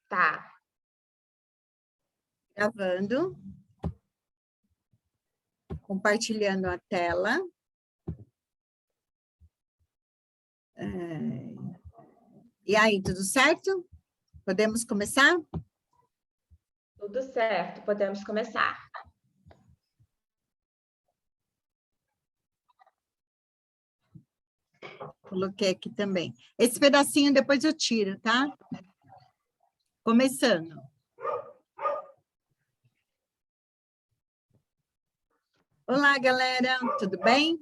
Tá. Gravando. Compartilhando a tela. E aí, tudo certo? Podemos começar? Tudo certo, podemos começar. Coloquei aqui também. Esse pedacinho depois eu tiro, tá? Começando. Olá, galera, tudo bem?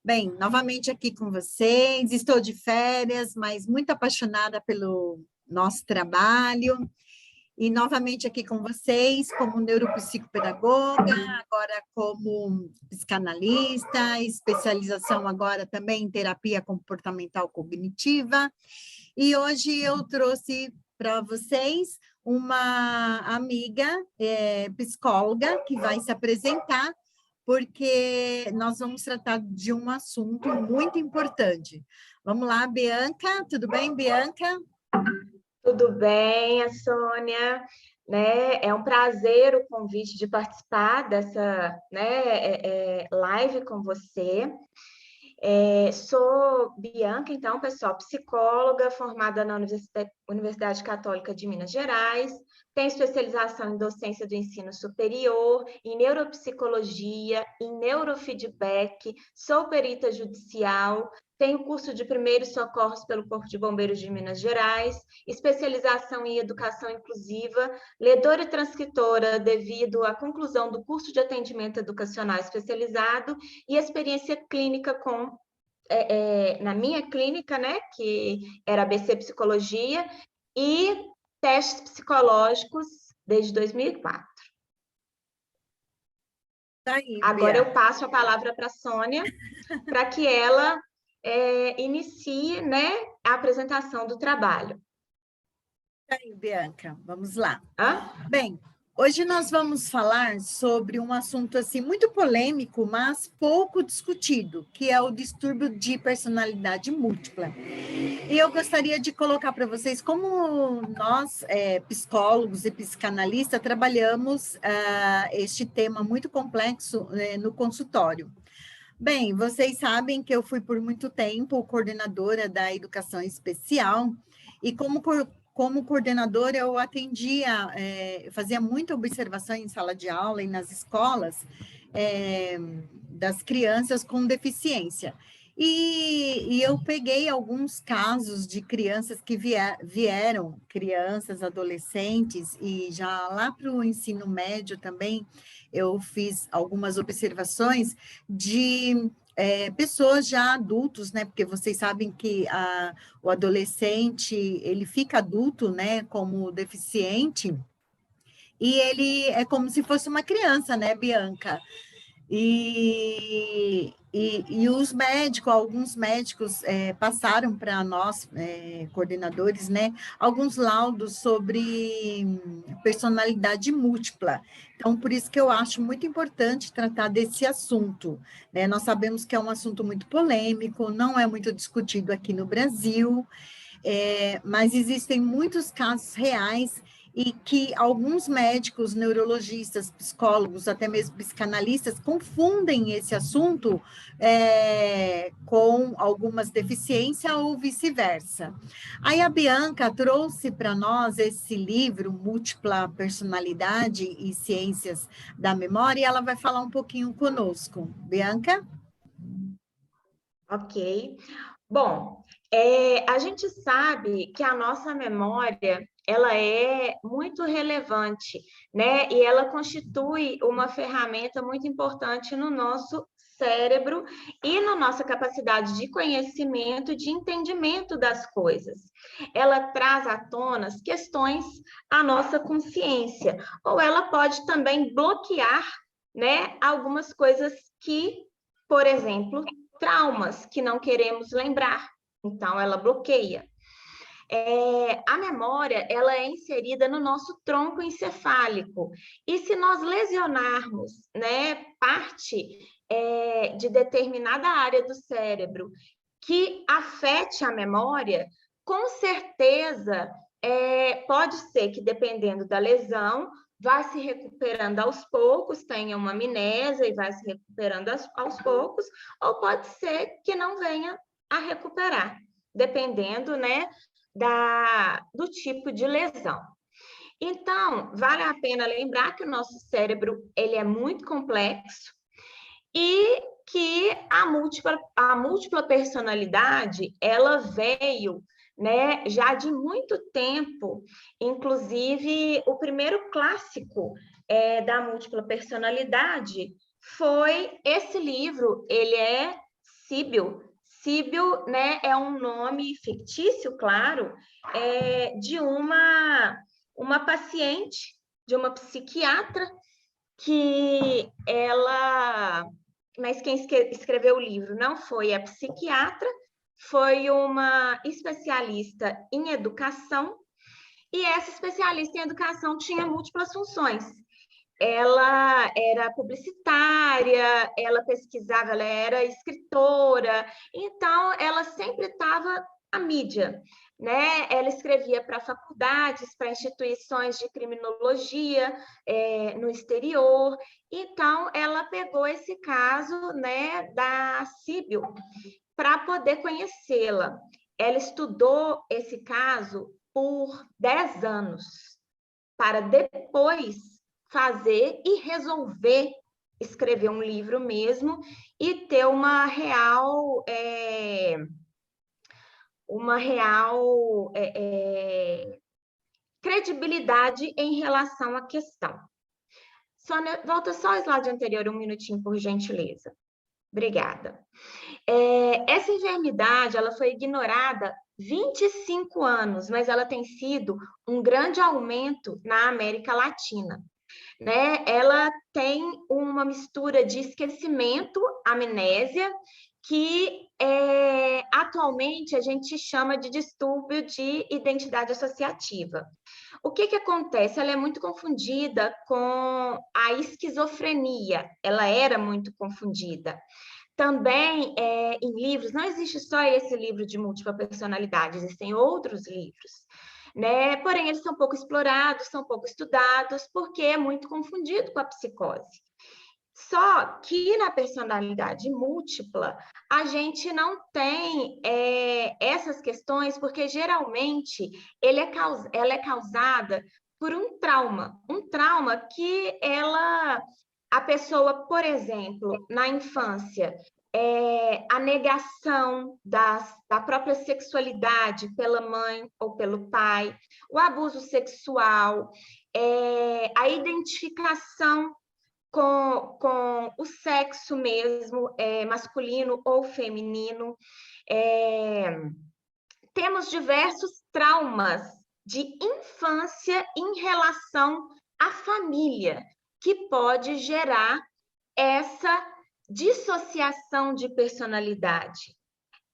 Bem, novamente aqui com vocês. Estou de férias, mas muito apaixonada pelo nosso trabalho. E novamente aqui com vocês, como neuropsicopedagoga, agora como psicanalista, especialização agora também em terapia comportamental cognitiva. E hoje eu trouxe para vocês uma amiga psicóloga que vai se apresentar, porque nós vamos tratar de um assunto muito importante. Vamos lá, Bianca, tudo bem, Bianca? Tudo bem, a Sônia, né? É um prazer o convite de participar dessa, live com você. Sou Bianca, então, pessoal, psicóloga, formada na Universidade Católica de Minas Gerais, tenho especialização em docência do ensino superior, em neuropsicologia, em neurofeedback, sou perita judicial, tenho curso de primeiros socorros pelo Corpo de Bombeiros de Minas Gerais, especialização em educação inclusiva, ledora e transcritora devido à conclusão do curso de atendimento educacional especializado e experiência clínica na minha clínica, né, que era ABC Psicologia, e testes psicológicos desde 2004. Tá aí, Agora Bia. eu passo a palavra para a Sônia, para que ela inicie, né, a apresentação do trabalho. Tá aí, Bianca, vamos lá. Hã? Bem, hoje nós vamos falar sobre um assunto assim muito polêmico, mas pouco discutido, que é o distúrbio de personalidade múltipla. E eu gostaria de colocar para vocês como nós, psicólogos e psicanalistas, trabalhamos este tema muito complexo no consultório. Bem, vocês sabem que eu fui por muito tempo coordenadora da educação especial e como coordenadora eu atendia, fazia muita observação em sala de aula e nas escolas das crianças com deficiência. E eu peguei alguns casos de crianças que vieram, crianças, adolescentes, e já lá para o ensino médio também, eu fiz algumas observações de pessoas já adultos, né? Porque vocês sabem que o adolescente, ele fica adulto, né? Como deficiente, e ele é como se fosse uma criança, né, Bianca? E os médicos, alguns médicos passaram para nós, coordenadores, né, alguns laudos sobre personalidade múltipla. Então, por isso que eu acho muito importante tratar desse assunto, né? Nós sabemos que é um assunto muito polêmico, não é muito discutido aqui no Brasil, mas existem muitos casos reais e que alguns médicos, neurologistas, psicólogos, até mesmo psicanalistas, confundem esse assunto com algumas deficiências ou vice-versa. Aí a Bianca trouxe para nós esse livro, Múltipla Personalidade e Ciências da Memória, e ela vai falar um pouquinho conosco. Bianca? Ok. Bom, a gente sabe que a nossa memória, ela é muito relevante, né? E ela constitui uma ferramenta muito importante no nosso cérebro e na nossa capacidade de conhecimento, de entendimento das coisas. Ela traz à tona as questões à nossa consciência, ou ela pode também bloquear, né, algumas coisas que, por exemplo, traumas que não queremos lembrar, então ela bloqueia. A memória, ela é inserida no nosso tronco encefálico, e se nós lesionarmos, né, parte de determinada área do cérebro que afete a memória, com certeza pode ser que, dependendo da lesão, vá se recuperando aos poucos, tenha uma amnésia e vai se recuperando aos poucos, ou pode ser que não venha a recuperar, dependendo, né, do tipo de lesão. Então, vale a pena lembrar que o nosso cérebro ele é muito complexo e que a múltipla personalidade, ela veio, né, já de muito tempo. Inclusive, o primeiro clássico da múltipla personalidade foi esse livro, ele é Síbil. Síbil, né, é um nome fictício, claro, de uma paciente, de uma psiquiatra, que ela... Mas quem escreveu o livro não foi a psiquiatra, foi uma especialista em educação, e essa especialista em educação tinha múltiplas funções. Ela era publicitária, ela pesquisava, ela era escritora, então ela sempre estava à mídia, né? Ela escrevia para faculdades, para instituições de criminologia no exterior. Então, ela pegou esse caso, né, da Síbil para poder conhecê-la. Ela estudou esse caso por 10 anos, para depois fazer e resolver escrever um livro mesmo e ter uma real credibilidade em relação à questão. Sônia, volta só ao slide anterior, um minutinho, por gentileza. Obrigada. Essa enfermidade, ela foi ignorada 25 anos, mas ela tem sido um grande aumento na América Latina, né? Ela tem uma mistura de esquecimento, amnésia, que atualmente a gente chama de distúrbio de identidade associativa. O que acontece? Ela é muito confundida com a esquizofrenia, ela era muito confundida. Também, em livros, não existe só esse livro de múltipla personalidade, existem outros livros, né? Porém, eles são pouco explorados, são pouco estudados, porque é muito confundido com a psicose. Só que na personalidade múltipla, a gente não tem essas questões, porque geralmente ela é causada por um trauma que a pessoa, por exemplo, na infância, a negação da própria sexualidade pela mãe ou pelo pai, o abuso sexual, a identificação com o sexo mesmo, masculino ou feminino. Temos diversos traumas de infância em relação à família, que pode gerar essa dissociação de personalidade.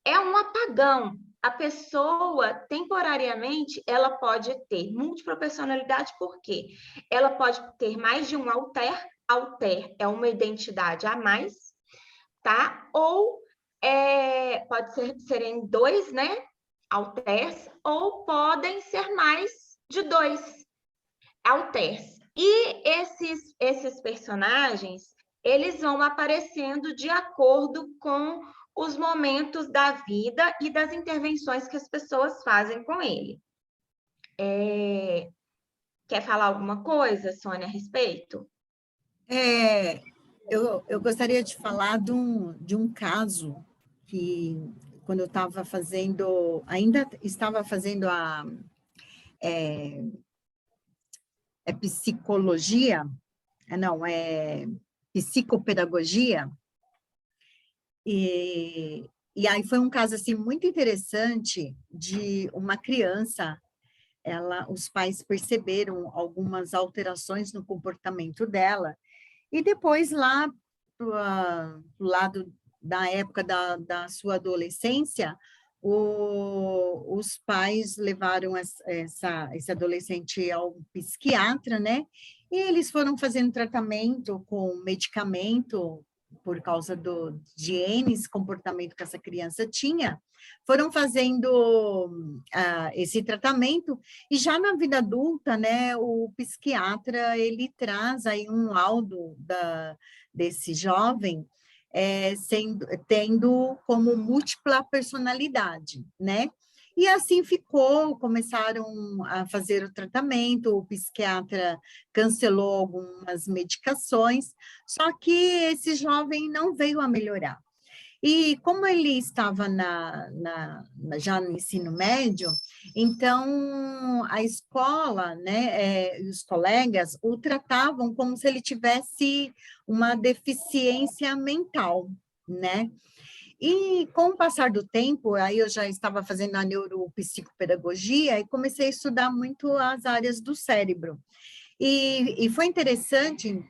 É um apagão. A pessoa, temporariamente, ela pode ter múltipla personalidade, por quê? Ela pode ter mais de um alter. Alter é uma identidade a mais, tá? Ou pode serem 2, né? Alters, ou podem ser mais de 2 alters. E esses personagens, eles vão aparecendo de acordo com os momentos da vida e das intervenções que as pessoas fazem com ele. Quer falar alguma coisa, Sônia, a respeito? Eu gostaria de falar de um caso que, quando eu estava ainda estava fazendo a psicologia, não, psicopedagogia, e aí foi um caso assim muito interessante de uma criança. Os pais perceberam algumas alterações no comportamento dela, e depois lá pro lado da época da sua adolescência, os pais levaram esse adolescente ao psiquiatra, né? E eles foram fazendo tratamento com medicamento por causa de N comportamento que essa criança tinha, foram fazendo esse tratamento, e já na vida adulta, né, o psiquiatra, ele traz aí um laudo desse jovem, tendo como múltipla personalidade, né? E assim ficou, começaram a fazer o tratamento, o psiquiatra cancelou algumas medicações, só que esse jovem não veio a melhorar. E como ele estava já no ensino médio, então a escola, né, os colegas o tratavam como se ele tivesse uma deficiência mental, né? E com o passar do tempo, aí eu já estava fazendo a neuropsicopedagogia e comecei a estudar muito as áreas do cérebro. E foi interessante,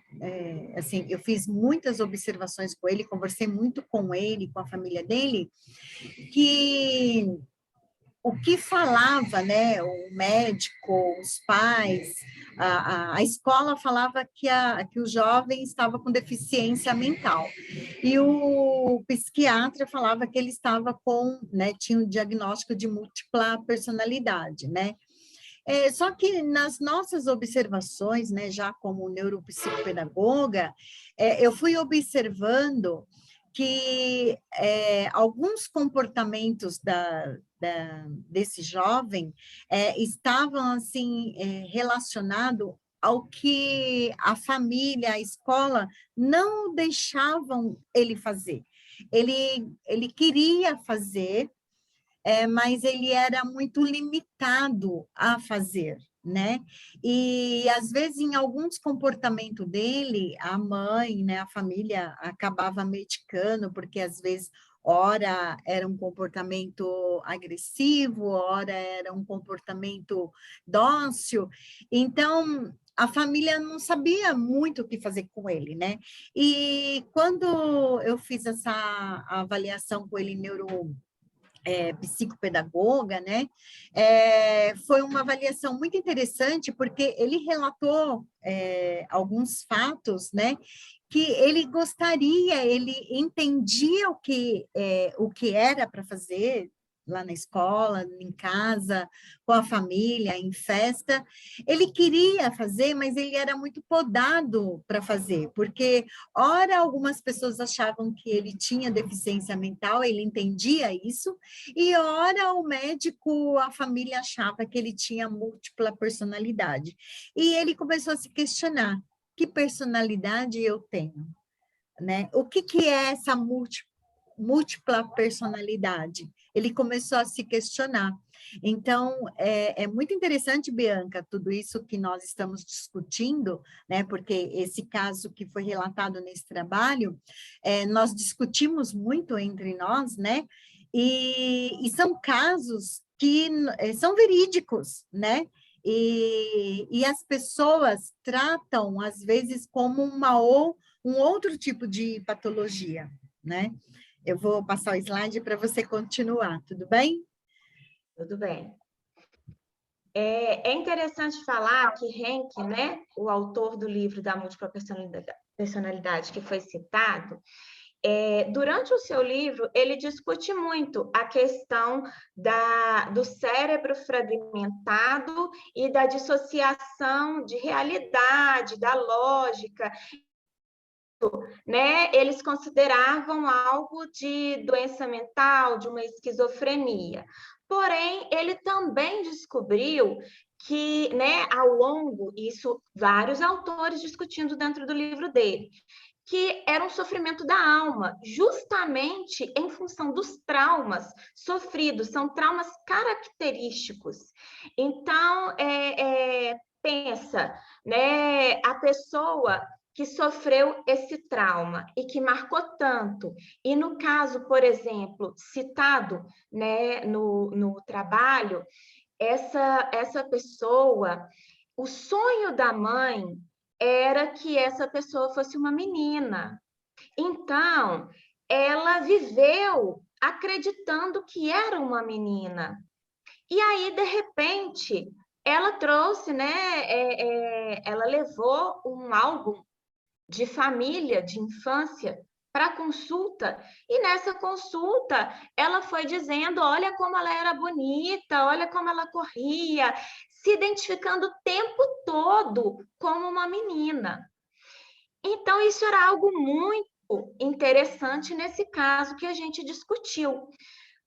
assim, eu fiz muitas observações com ele, conversei muito com ele, com a família dele, que o que falava, né, o médico, os pais, a escola falava que o jovem estava com deficiência mental, e o psiquiatra falava que ele estava com, né, tinha um diagnóstico de múltipla personalidade, né. Só que nas nossas observações, né, já como neuropsicopedagoga, eu fui observando que alguns comportamentos desse jovem estavam assim relacionados ao que a família, a escola não deixavam ele fazer. Ele queria fazer, mas ele era muito limitado a fazer, né? E, às vezes, em alguns comportamentos dele, a mãe, né, a família acabava medicando, porque, às vezes, ora era um comportamento agressivo, ora era um comportamento dócil. Então, a família não sabia muito o que fazer com ele, né? E quando eu fiz essa avaliação com ele psicopedagoga, né? Foi uma avaliação muito interessante, porque ele relatou alguns fatos, né? Que ele gostaria, ele entendia o que era para fazer lá na escola, em casa, com a família, em festa. Ele queria fazer, mas ele era muito podado para fazer, porque, ora, algumas pessoas achavam que ele tinha deficiência mental, ele entendia isso, e ora o médico, a família achava que ele tinha múltipla personalidade. E ele começou a se questionar: que personalidade eu tenho? Né? O que é essa múltipla personalidade? Ele começou a se questionar. Então, é muito interessante, Bianca, tudo isso que nós estamos discutindo, né? Porque esse caso que foi relatado nesse trabalho, nós discutimos muito entre nós, né? E são casos que são verídicos, né? E as pessoas tratam, às vezes, como um outro tipo de patologia, né? Eu vou passar o slide para você continuar, tudo bem? Tudo bem. É interessante falar que Henke, né, o autor do livro da múltipla personalidade que foi citado, durante o seu livro, ele discute muito a questão do cérebro fragmentado e da dissociação de realidade, da lógica, né? Eles consideravam algo de doença mental, de uma esquizofrenia. Porém, ele também descobriu que, né, ao longo, isso vários autores discutindo dentro do livro dele, que era um sofrimento da alma, justamente em função dos traumas sofridos, são traumas característicos. Então, pensa, né, a pessoa que sofreu esse trauma e que marcou tanto, e no caso, por exemplo, citado, né, no trabalho, essa pessoa, o sonho da mãe era que essa pessoa fosse uma menina. Então, ela viveu acreditando que era uma menina. E aí, de repente, ela trouxe, né? Ela levou um álbum de família, de infância, para consulta, e nessa consulta ela foi dizendo, olha como ela era bonita, olha como ela corria, se identificando o tempo todo como uma menina. Então, isso era algo muito interessante nesse caso que a gente discutiu.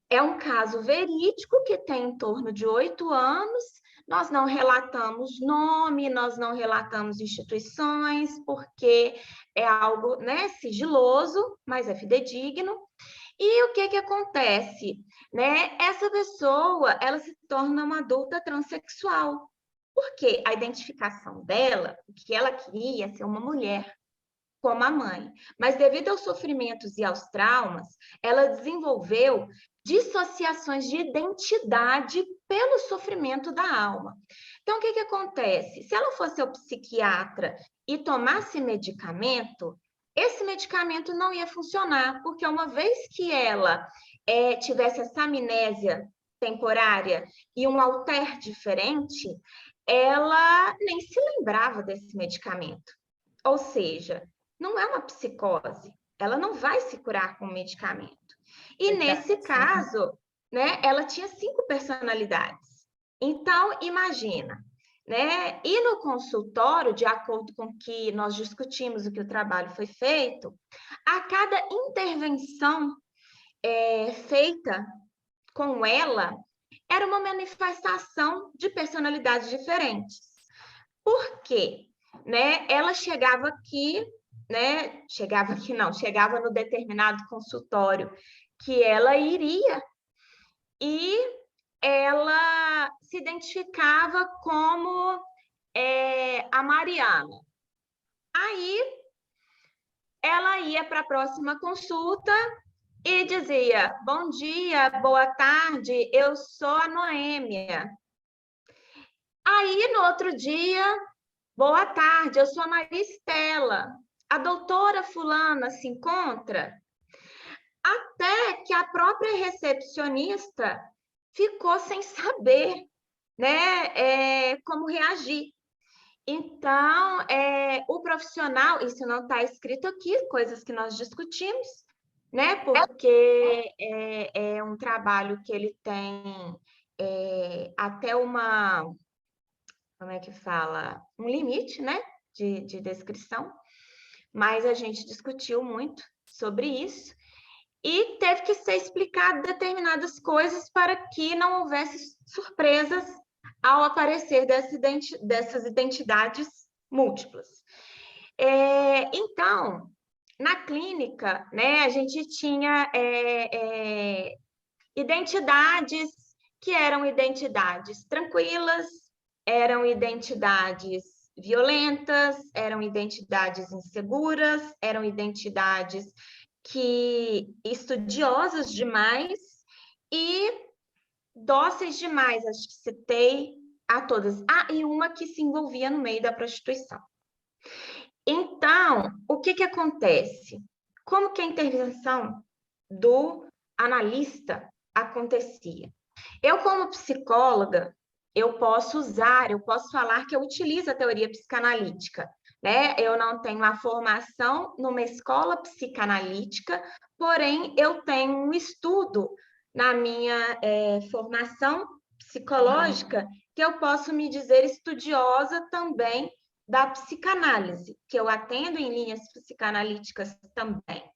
É um caso verídico que tem em torno de 8 anos. Nós não relatamos nome, nós não relatamos instituições, porque é algo, né, sigiloso, mas é fidedigno. E o que que acontece? Né? Essa pessoa, ela se torna uma adulta transexual, porque a identificação dela, o que ela queria ser uma mulher, como a mãe. Mas devido aos sofrimentos e aos traumas, ela desenvolveu dissociações de identidade pelo sofrimento da alma. Então, o que que acontece? Se ela fosse ao psiquiatra e tomasse medicamento, esse medicamento não ia funcionar, porque uma vez que ela tivesse essa amnésia temporária e um alter diferente, ela nem se lembrava desse medicamento. Ou seja, não é uma psicose, ela não vai se curar com medicamento. E nesse caso, né, ela tinha 5 personalidades. Então, imagina, né? E no consultório, de acordo com o que nós discutimos, o que o trabalho foi feito, a cada intervenção feita com ela, era uma manifestação de personalidades diferentes. Por quê? Né? Ela chegava aqui, né? Chegava no determinado consultório que ela iria e ela se identificava como a Mariana. Aí ela ia para a próxima consulta e dizia: bom dia, boa tarde, eu sou a Noêmia. Aí no outro dia, boa tarde, eu sou a Maria Estela. A doutora fulana se encontra? Até que a própria recepcionista ficou sem saber, né, como reagir. Então, o profissional, isso não está escrito aqui, coisas que nós discutimos, né, porque é um trabalho que ele tem até como é que fala? Um limite, né, de descrição, mas a gente discutiu muito sobre isso e teve que ser explicado determinadas coisas para que não houvesse surpresas ao aparecer dessas identidades múltiplas. Então, na clínica, né, a gente tinha identidades que eram identidades tranquilas, eram identidades violentas, eram identidades inseguras, eram identidades estudiosas demais e dóceis demais, acho que citei a todas. Ah, e uma que se envolvia no meio da prostituição. Então, o que que acontece? Como que a intervenção do analista acontecia? Eu, como psicóloga, eu posso falar que eu utilizo a teoria psicanalítica, né? Eu não tenho a formação numa escola psicanalítica, porém, eu tenho um estudo na minha formação psicológica que eu posso me dizer estudiosa também da psicanálise, que eu atendo em linhas psicanalíticas também.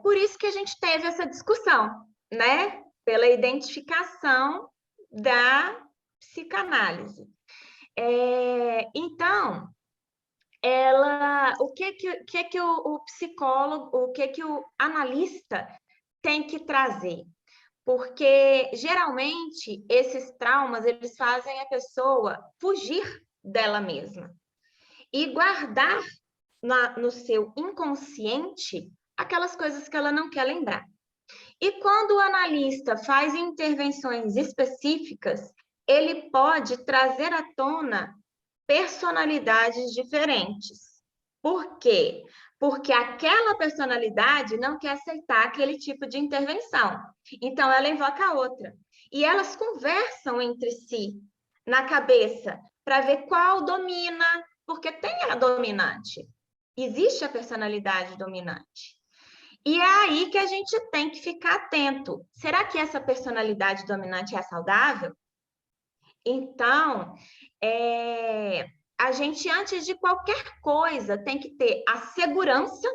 Por isso que a gente teve essa discussão, né? Pela identificação da psicanálise. Então, o que o psicólogo, o que o analista tem que trazer? Porque, geralmente, esses traumas, eles fazem a pessoa fugir dela mesma e guardar no seu inconsciente aquelas coisas que ela não quer lembrar. E quando o analista faz intervenções específicas, ele pode trazer à tona personalidades diferentes. Por quê? Porque aquela personalidade não quer aceitar aquele tipo de intervenção. Então, ela invoca a outra. E elas conversam entre si, na cabeça, para ver qual domina, porque tem a dominante. Existe a personalidade dominante. E é aí que a gente tem que ficar atento. Será que essa personalidade dominante é saudável? Então, a gente, antes de qualquer coisa, tem que ter a segurança,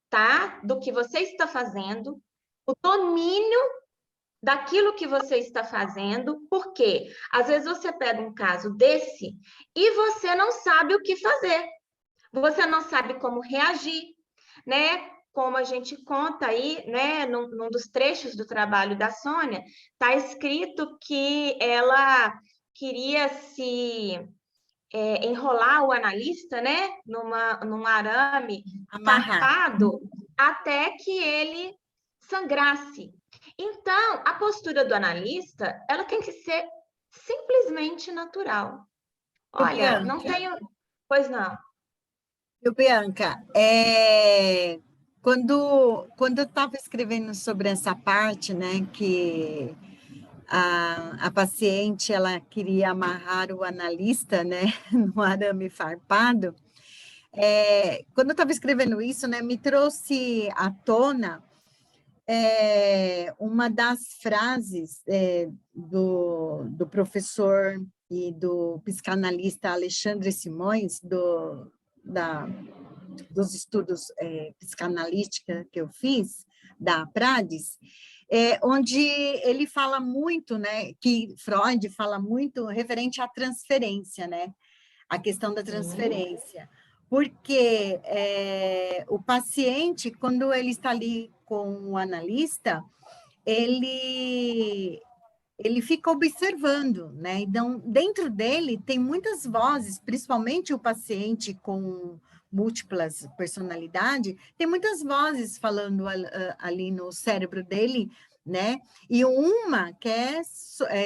tá? Do que você está fazendo, o domínio daquilo que você está fazendo, porque às vezes você pega um caso desse e você não sabe o que fazer, você não sabe como reagir, né? Como a gente conta aí, né, num dos trechos do trabalho da Sônia, está escrito que ela queria se enrolar o analista, né, num arame Amarrar. farpado até que ele sangrasse. Então, a postura do analista, ela tem que ser simplesmente natural. E Olha, não Bianca, tenho. Pois não. Bianca, quando eu estava escrevendo sobre essa parte, né, que a paciente ela queria amarrar o analista, né, no arame farpado, quando eu estava escrevendo isso, né, me trouxe à tona uma das frases do professor e do psicanalista Alexandre Simões, dos estudos psicanalística que eu fiz, da Prades, onde ele fala muito, né, que Freud fala muito referente à transferência, né, a questão da Sim. transferência, porque o paciente, quando ele está ali com o analista, ele ele fica observando, né? Então, dentro dele tem muitas vozes, principalmente o paciente com múltiplas personalidades, tem muitas vozes falando ali no cérebro dele, né? E uma quer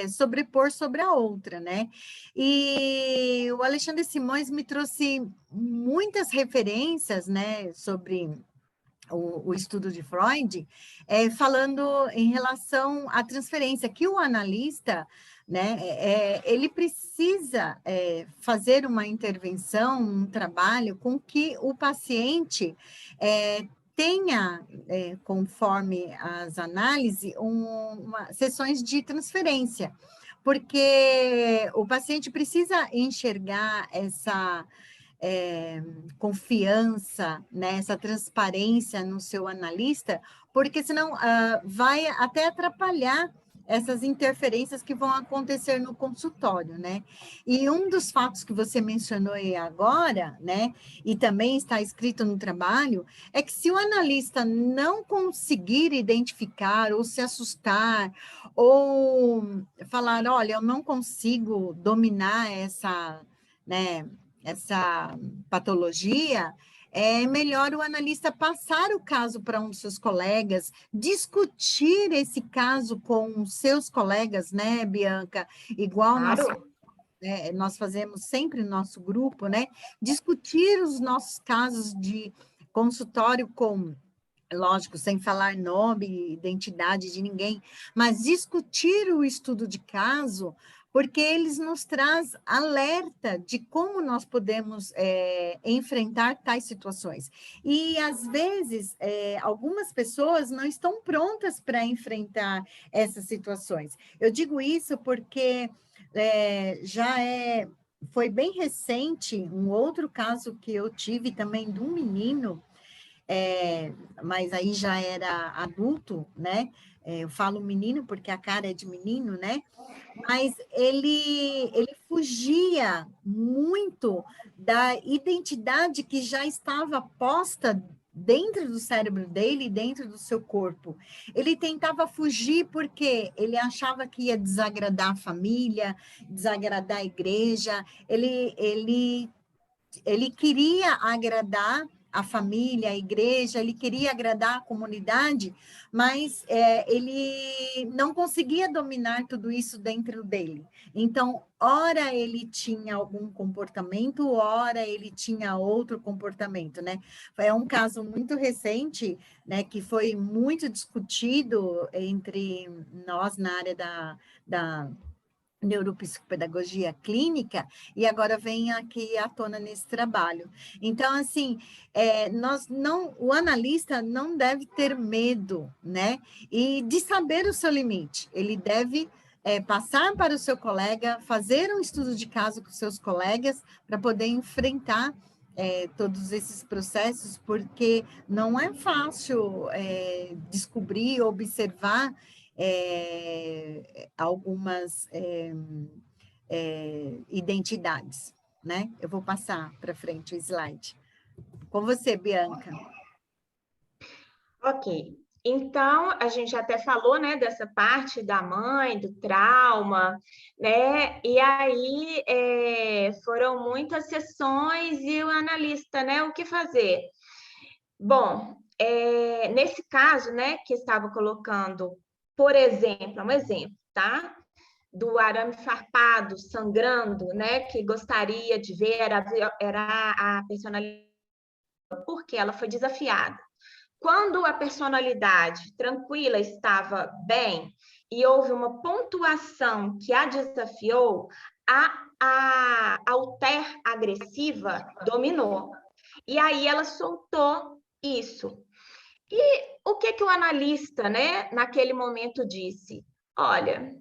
sobrepor sobre a outra, né? E o Alexandre Simões me trouxe muitas referências, né, sobre o estudo de Freud, falando em relação à transferência, que o analista, né, ele precisa fazer uma intervenção, um trabalho com que o paciente tenha, conforme as análises, sessões de transferência, porque o paciente precisa enxergar essa confiança, né, essa transparência no seu analista, porque senão vai até atrapalhar essas interferências que vão acontecer no consultório, né? E um dos fatos que você mencionou aí agora, né, e também está escrito no trabalho, é que se o analista não conseguir identificar ou se assustar ou falar, olha, eu não consigo dominar né, essa patologia, é melhor o analista passar o caso para um dos seus colegas, discutir esse caso com os seus colegas, né, Bianca? Igual Claro. nós fazemos sempre no nosso grupo, né? Discutir os nossos casos de consultório com, lógico, sem falar nome, identidade de ninguém, mas discutir o estudo de caso, porque eles nos traz alerta de como nós podemos enfrentar tais situações. E, às vezes, algumas pessoas não estão prontas para enfrentar essas situações. Eu digo isso porque foi bem recente um outro caso que eu tive também de um menino, mas aí já era adulto, né? Eu falo menino porque a cara é de menino, né? Mas ele fugia muito da identidade que já estava posta dentro do cérebro dele, dentro do seu corpo. Ele tentava fugir porque ele achava que ia desagradar a família, desagradar a igreja, ele queria agradar a família, a igreja, ele queria agradar a comunidade, mas ele não conseguia dominar tudo isso dentro dele. Então, ora ele tinha algum comportamento, ora ele tinha outro comportamento, né? É um caso muito recente, né, que foi muito discutido entre nós na área da neuropsicopedagogia clínica, e agora vem aqui à tona nesse trabalho. Então, assim, o analista não deve ter medo, né? E de saber o seu limite. Ele deve passar para o seu colega, fazer um estudo de caso com seus colegas, para poder enfrentar todos esses processos, porque não é fácil descobrir, observar algumas identidades, né? Eu vou passar para frente o slide. Com você, Bianca. Ok. Então, a gente até falou, né, dessa parte da mãe, do trauma, né? E aí foram muitas sessões e o analista, né, o que fazer? Bom, nesse caso, né, que estava colocando, por exemplo, um exemplo, tá? Do arame farpado, sangrando, né, que gostaria de ver, era a personalidade, porque ela foi desafiada. Quando a personalidade tranquila estava bem e houve uma pontuação que a desafiou, a alter agressiva dominou. E aí ela soltou isso. E o que o analista, né, naquele momento disse? Olha,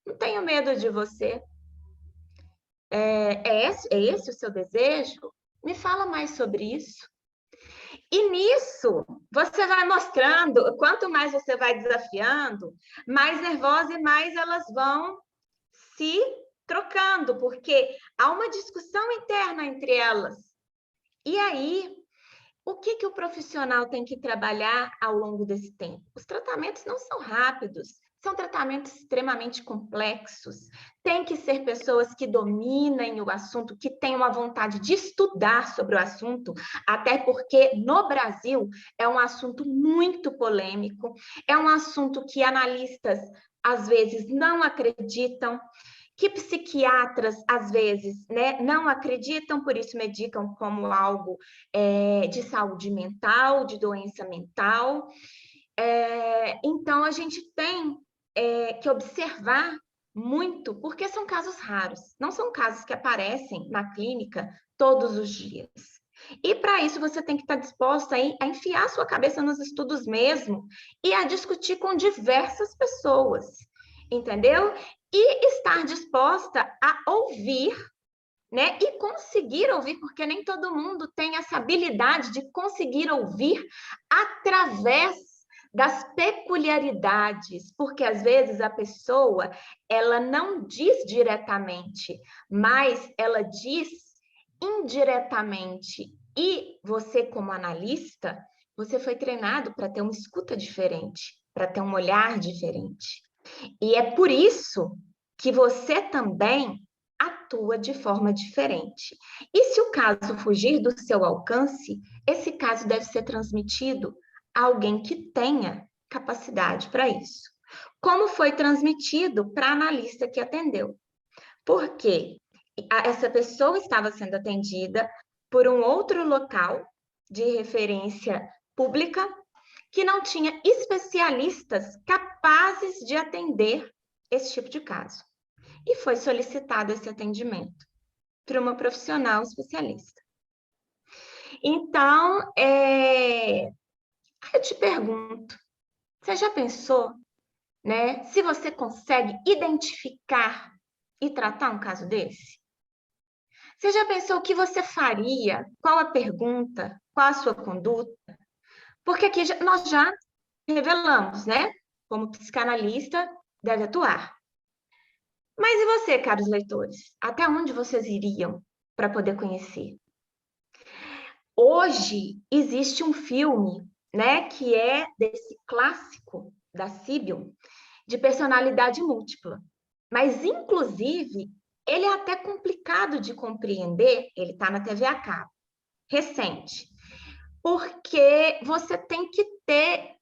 não tenho medo de você. É esse o seu desejo? Me fala mais sobre isso. E nisso, você vai mostrando, quanto mais você vai desafiando, mais nervosa e mais elas vão se trocando, porque há uma discussão interna entre elas. E aí, o que o profissional tem que trabalhar ao longo desse tempo? Os tratamentos não são rápidos, são tratamentos extremamente complexos. Tem que ser pessoas que dominem o assunto, que tenham a vontade de estudar sobre o assunto, até porque no Brasil é um assunto muito polêmico, é um assunto que analistas às vezes não acreditam, que psiquiatras, às vezes, né, não acreditam, por isso medicam como algo de saúde mental, de doença mental. Então, a gente tem que observar muito, porque são casos raros, não são casos que aparecem na clínica todos os dias. E para isso você tem que estar disposta a enfiar sua cabeça nos estudos mesmo e a discutir com diversas pessoas, entendeu? E estar disposta a ouvir, né? E conseguir ouvir, porque nem todo mundo tem essa habilidade de conseguir ouvir através das peculiaridades, porque às vezes a pessoa ela não diz diretamente, mas ela diz indiretamente. E você, como analista, você foi treinado para ter uma escuta diferente, para ter um olhar diferente. E é por isso que você também atua de forma diferente. E se o caso fugir do seu alcance, esse caso deve ser transmitido a alguém que tenha capacidade para isso. Como foi transmitido para a analista que atendeu? Porque essa pessoa estava sendo atendida por um outro local de referência pública que não tinha especialistas capazes de atender esse tipo de caso. E foi solicitado esse atendimento por uma profissional especialista. Então, eu te pergunto, você já pensou, né, se você consegue identificar e tratar um caso desse? Você já pensou o que você faria? Qual a pergunta? Qual a sua conduta? Porque aqui nós já revelamos, né? Como psicanalista, deve atuar. Mas e você, caros leitores? Até onde vocês iriam para poder conhecer? Hoje existe um filme, né, que é desse clássico da Sibyl, de personalidade múltipla. Mas, inclusive, ele é até complicado de compreender, ele está na TV a cabo, recente, porque você tem que ter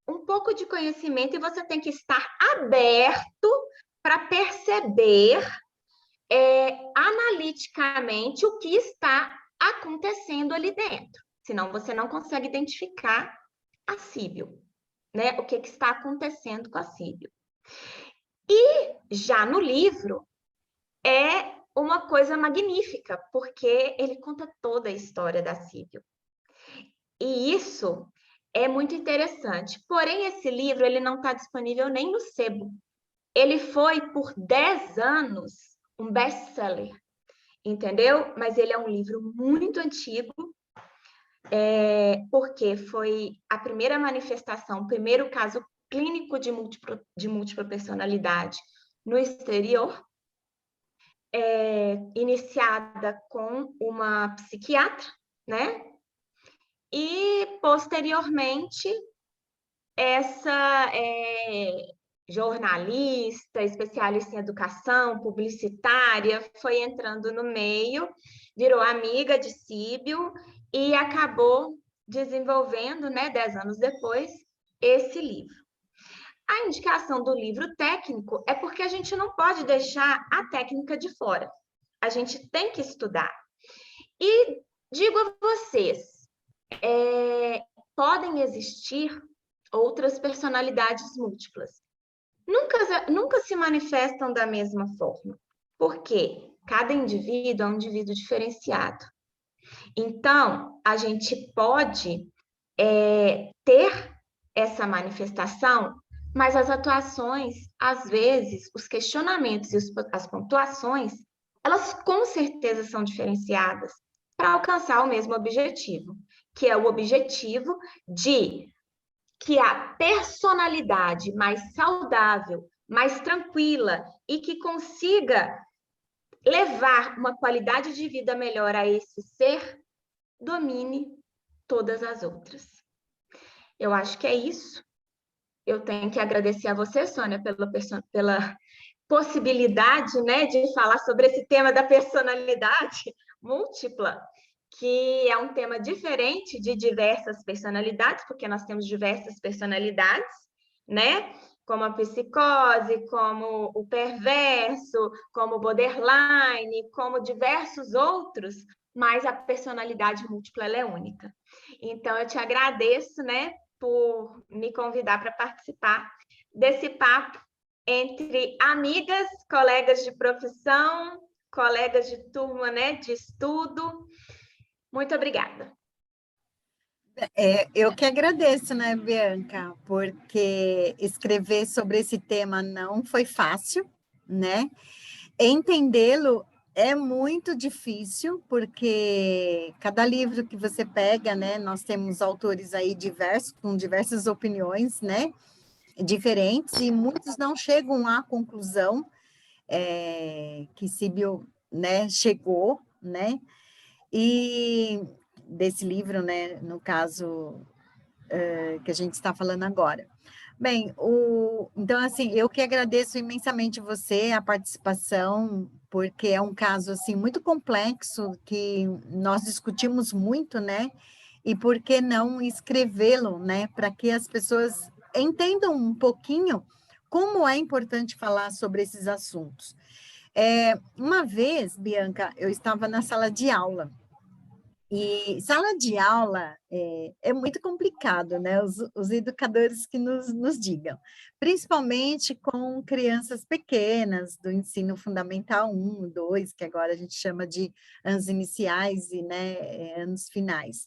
um pouco de conhecimento e você tem que estar aberto para perceber analiticamente o que está acontecendo ali dentro. Senão você não consegue identificar a Sibyl, né? O que está acontecendo com a Sibyl. Já no livro, é uma coisa magnífica, porque ele conta toda a história da Síbio. E isso é muito interessante. Porém, esse livro ele não está disponível nem no sebo. Ele foi, por 10 anos, um best-seller, entendeu? Mas ele é um livro muito antigo, porque foi a primeira manifestação, o primeiro caso clínico de múltipla personalidade no exterior, iniciada com uma psiquiatra, né? E, posteriormente, essa jornalista, especialista em educação, publicitária, foi entrando no meio, virou amiga de Síbio e acabou desenvolvendo, né, 10 anos depois, esse livro. A indicação do livro técnico é porque a gente não pode deixar a técnica de fora. A gente tem que estudar. E digo a vocês, podem existir outras personalidades múltiplas. Nunca se manifestam da mesma forma, porque cada indivíduo é um indivíduo diferenciado. Então, a gente pode ter essa manifestação, mas as atuações, às vezes, os questionamentos e as pontuações, elas com certeza são diferenciadas para alcançar o mesmo objetivo, que é o objetivo de que a personalidade mais saudável, mais tranquila e que consiga levar uma qualidade de vida melhor a esse ser, domine todas as outras. Eu acho que é isso. Eu tenho que agradecer a você, Sônia, pela possibilidade, né, de falar sobre esse tema da personalidade múltipla, que é um tema diferente de diversas personalidades, porque nós temos diversas personalidades, né? Como a psicose, como o perverso, como o borderline, como diversos outros, mas a personalidade múltipla ela é única. Então, eu te agradeço, né, por me convidar para participar desse papo entre amigas, colegas de profissão, colegas de turma, né, de estudo. Muito obrigada. Eu que agradeço, né, Bianca, porque escrever sobre esse tema não foi fácil, né? Entendê-lo é muito difícil, porque cada livro que você pega, né, nós temos autores aí diversos, com diversas opiniões, né, diferentes, e muitos não chegam à conclusão que Síbio, né, chegou, né, e desse livro, né, no caso que a gente está falando agora. Bem, então, assim, eu que agradeço imensamente você, a participação, porque é um caso, assim, muito complexo, que nós discutimos muito, né? E por que não escrevê-lo, né? Para que as pessoas entendam um pouquinho como é importante falar sobre esses assuntos. Uma vez, Bianca, eu estava na sala de aula, e sala de aula é muito complicado, né? Os educadores que nos digam, principalmente com crianças pequenas, do ensino fundamental 1, 2, que agora a gente chama de anos iniciais e, né, anos finais.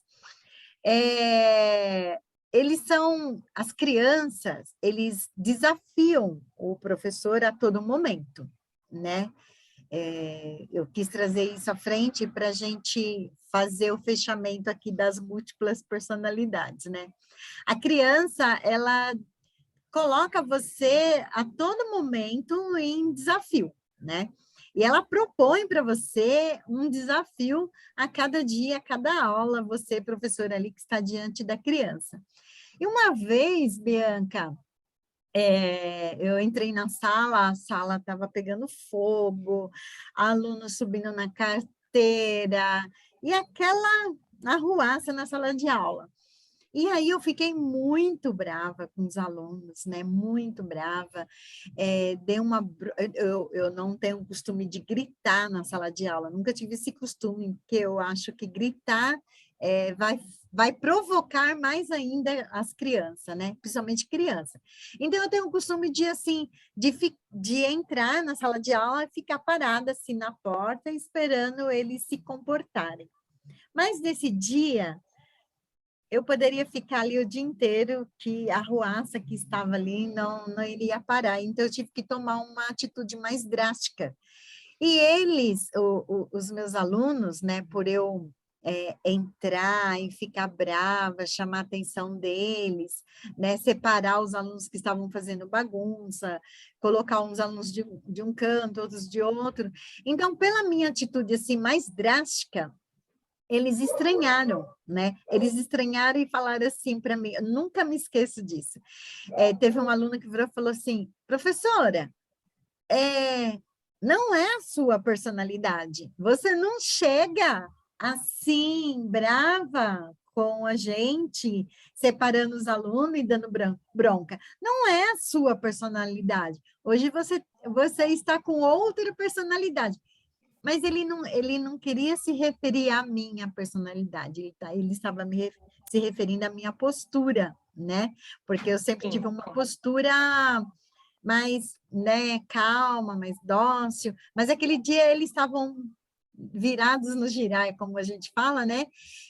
As crianças, eles desafiam o professor a todo momento, né? Eu quis trazer isso à frente para a gente fazer o fechamento aqui das múltiplas personalidades, né? A criança, ela coloca você a todo momento em desafio, né? E ela propõe para você um desafio a cada dia, a cada aula, você, professora ali que está diante da criança. E uma vez, Bianca, eu entrei na sala, a sala estava pegando fogo, aluno subindo na carteira, e aquela arruaça na sala de aula. E aí eu fiquei muito brava com os alunos, né? Muito brava. Eu não tenho o costume de gritar na sala de aula, nunca tive esse costume, porque eu acho que gritar vai provocar mais ainda as crianças, né? Principalmente criança. Então, eu tenho o costume de, assim, de entrar na sala de aula e ficar parada, assim, na porta, esperando eles se comportarem. Mas, nesse dia, eu poderia ficar ali o dia inteiro, que a arruaça que estava ali não iria parar. Então, eu tive que tomar uma atitude mais drástica. E eles, os meus alunos, né, por eu entrar e ficar brava, chamar a atenção deles, né, separar os alunos que estavam fazendo bagunça, colocar uns alunos de um canto, outros de outro. Então, pela minha atitude assim mais drástica, eles estranharam, né? Eles estranharam e falaram assim para mim, eu nunca me esqueço disso. Teve um aluno que virou e falou assim, professora, não é a sua personalidade. Você não chega assim, brava com a gente, separando os alunos e dando bronca. Não é a sua personalidade. Hoje você está com outra personalidade. Mas ele não queria se referir à minha personalidade, ele estava se referindo à minha postura, né? Porque eu sempre tive uma postura mais, né, calma, mais dócil, mas aquele dia eles estavam virados no girai, como a gente fala, né?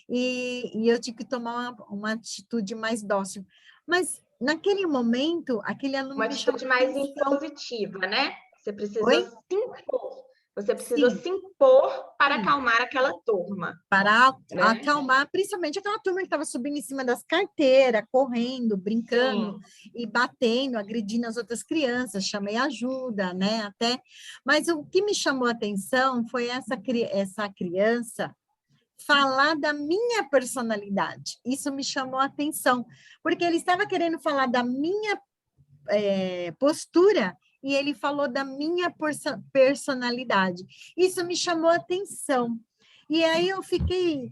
E eu tive que tomar uma atitude mais dócil. Mas, naquele momento, aquele aluno Uma me chamou atitude a mais atenção. impositiva, né? Você precisou Oi? se impor. Você precisou Sim, se impor para sim. acalmar aquela turma, Para né? acalmar, principalmente aquela turma que estava subindo em cima das carteiras, correndo, brincando Sim, e batendo, agredindo as outras crianças, chamei ajuda, né, até, mas o que me chamou a atenção foi essa criança falar da minha personalidade, isso me chamou a atenção, porque ele estava querendo falar da minha postura, e ele falou da minha personalidade. Isso me chamou a atenção. E aí eu fiquei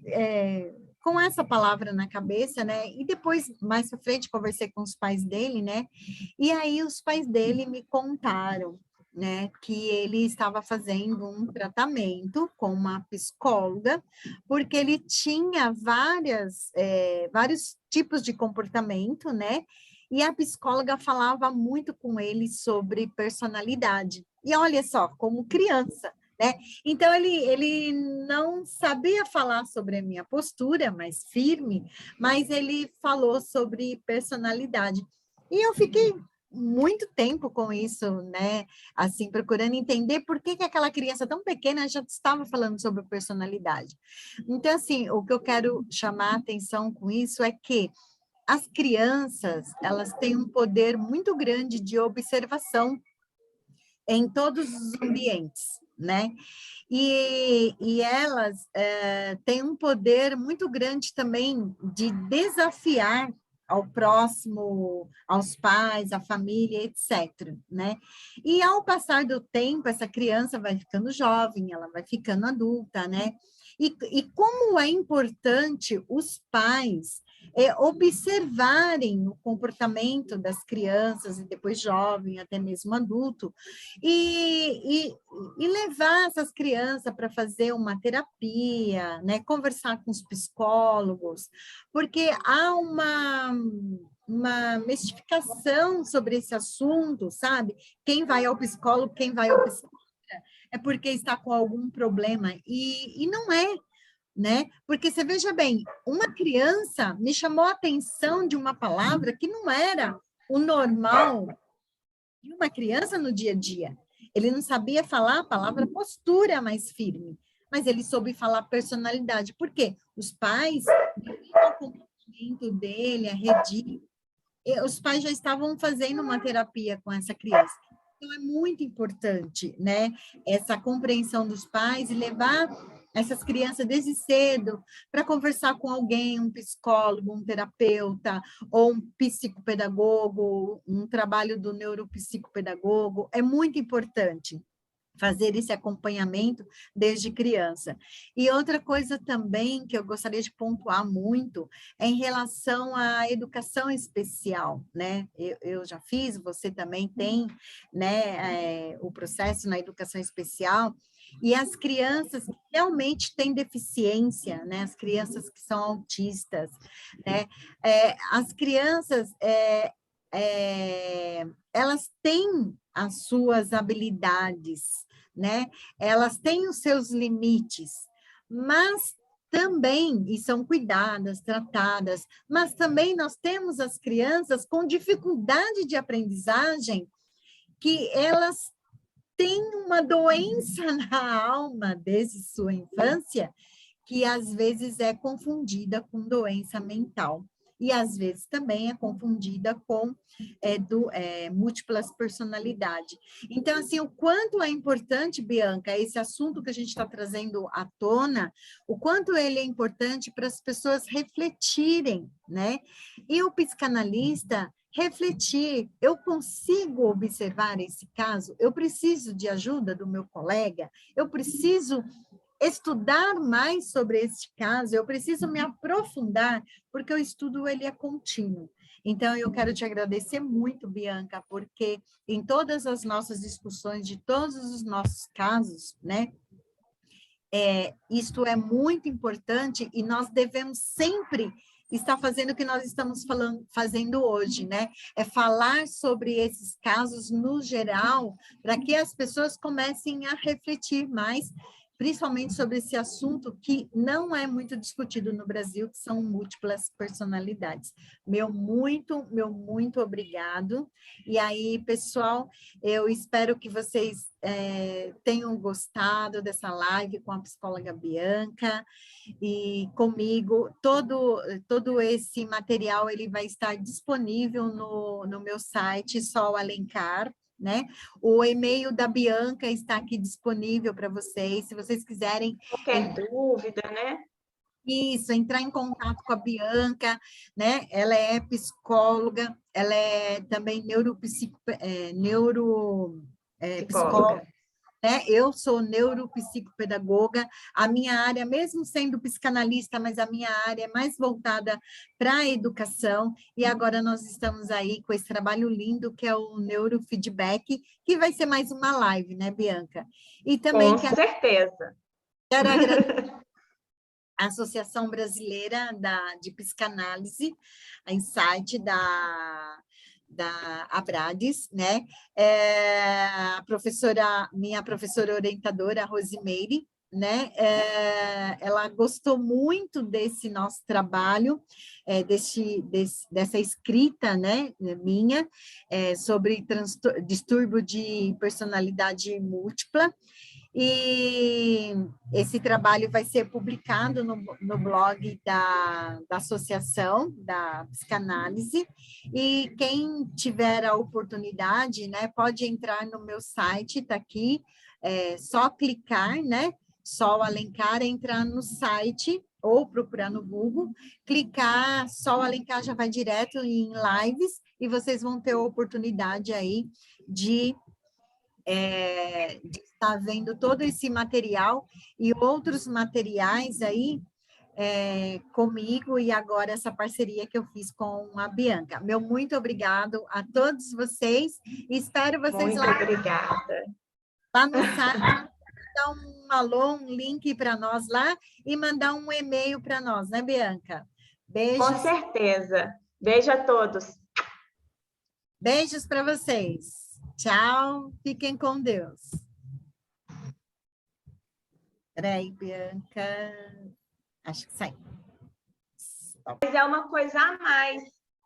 com essa palavra na cabeça, né? E depois, mais para frente, conversei com os pais dele, né? E aí os pais dele me contaram, né, que ele estava fazendo um tratamento com uma psicóloga, porque ele tinha vários tipos de comportamento, né? E a psicóloga falava muito com ele sobre personalidade. E olha só, como criança, né? Então, ele não sabia falar sobre a minha postura mais firme, mas ele falou sobre personalidade. E eu fiquei muito tempo com isso, né? Assim, procurando entender por que aquela criança tão pequena já estava falando sobre personalidade. Então, assim, o que eu quero chamar a atenção com isso é que as crianças, elas têm um poder muito grande de observação em todos os ambientes, né? E elas têm um poder muito grande também de desafiar ao próximo, aos pais, à família, etc., né? E ao passar do tempo, essa criança vai ficando jovem, ela vai ficando adulta, né? E como é importante os pais observarem o comportamento das crianças, e depois jovem, até mesmo adulto, e levar essas crianças para fazer uma terapia, né? Conversar com os psicólogos, porque há uma mistificação sobre esse assunto, sabe? Quem vai ao psicólogo, quem vai ao psicólogo é porque está com algum problema, e não é, né? Porque você veja bem, uma criança me chamou a atenção de uma palavra que não era o normal de uma criança no dia a dia. Ele não sabia falar a palavra postura mais firme, mas ele soube falar personalidade. Por quê? Os pais, devido ao comportamento dele, a Redi, os pais já estavam fazendo uma terapia com essa criança. Então, é muito importante, né, essa compreensão dos pais e levar essas crianças desde cedo para conversar com alguém, um psicólogo, um terapeuta, ou um psicopedagogo, um trabalho do neuropsicopedagogo, é muito importante fazer esse acompanhamento desde criança. E outra coisa também que eu gostaria de pontuar muito é em relação à educação especial, né? Eu já fiz, você também tem, né, o processo na educação especial, e as crianças realmente têm deficiência, né? As crianças que são autistas, né? As crianças, elas têm as suas habilidades, né? Elas têm os seus limites, mas também, e são cuidadas, tratadas, mas também nós temos as crianças com dificuldade de aprendizagem, que elas têm uma doença na alma desde sua infância, que às vezes é confundida com doença mental. E às vezes também é confundida com múltiplas personalidades. Então, assim, o quanto é importante, Bianca, esse assunto que a gente está trazendo à tona, o quanto ele é importante para as pessoas refletirem, né? E o psicanalista refletir, eu consigo observar esse caso? Eu preciso de ajuda do meu colega? Eu preciso estudar mais sobre este caso, eu preciso me aprofundar, porque o estudo ele é contínuo. Então, eu quero te agradecer muito, Bianca, porque em todas as nossas discussões de todos os nossos casos, né, isto é muito importante e nós devemos sempre estar fazendo o que nós estamos fazendo hoje, né? É falar sobre esses casos no geral, para que as pessoas comecem a refletir mais, principalmente sobre esse assunto que não é muito discutido no Brasil, que são múltiplas personalidades. Meu muito obrigado. E aí, pessoal, eu espero que vocês tenham gostado dessa live com a psicóloga Bianca e comigo. Todo esse material ele vai estar disponível no meu site, Sol Alencar, né? O e-mail da Bianca está aqui disponível para vocês, se vocês quiserem. Qualquer dúvida, né? Isso, entrar em contato com a Bianca, né? Ela é psicóloga, ela é também Psicóloga. psicóloga, né? Eu sou neuropsicopedagoga, a minha área, mesmo sendo psicanalista, mas a minha área é mais voltada para a educação, e agora nós estamos aí com esse trabalho lindo, que é o neurofeedback, que vai ser mais uma live, né, Bianca? E também Com certeza. quero agradecer a Associação Brasileira de Psicanálise, a Insight da Abrades, né? Minha professora orientadora, Rosimeire, né? Ela gostou muito desse nosso trabalho, dessa escrita, né, minha, sobre distúrbio de personalidade múltipla. E esse trabalho vai ser publicado no blog da Associação da Psicanálise, e quem tiver a oportunidade, né, pode entrar no meu site, está aqui, só clicar, né, Sol Alencar, entrar no site, ou procurar no Google, clicar, Sol Alencar já vai direto em lives, e vocês vão ter a oportunidade aí de estar vendo todo esse material e outros materiais aí comigo, e agora essa parceria que eu fiz com a Bianca. Meu muito obrigado a todos vocês, e espero vocês Muito obrigada. Lá no site, dar um alô, um link para nós lá, e mandar um e-mail para nós, né, Bianca? Beijos. Com certeza. Beijo a todos. Beijos para vocês. Tchau, fiquem com Deus. Peraí, Bianca. Acho que saiu. Mas é uma coisa a mais.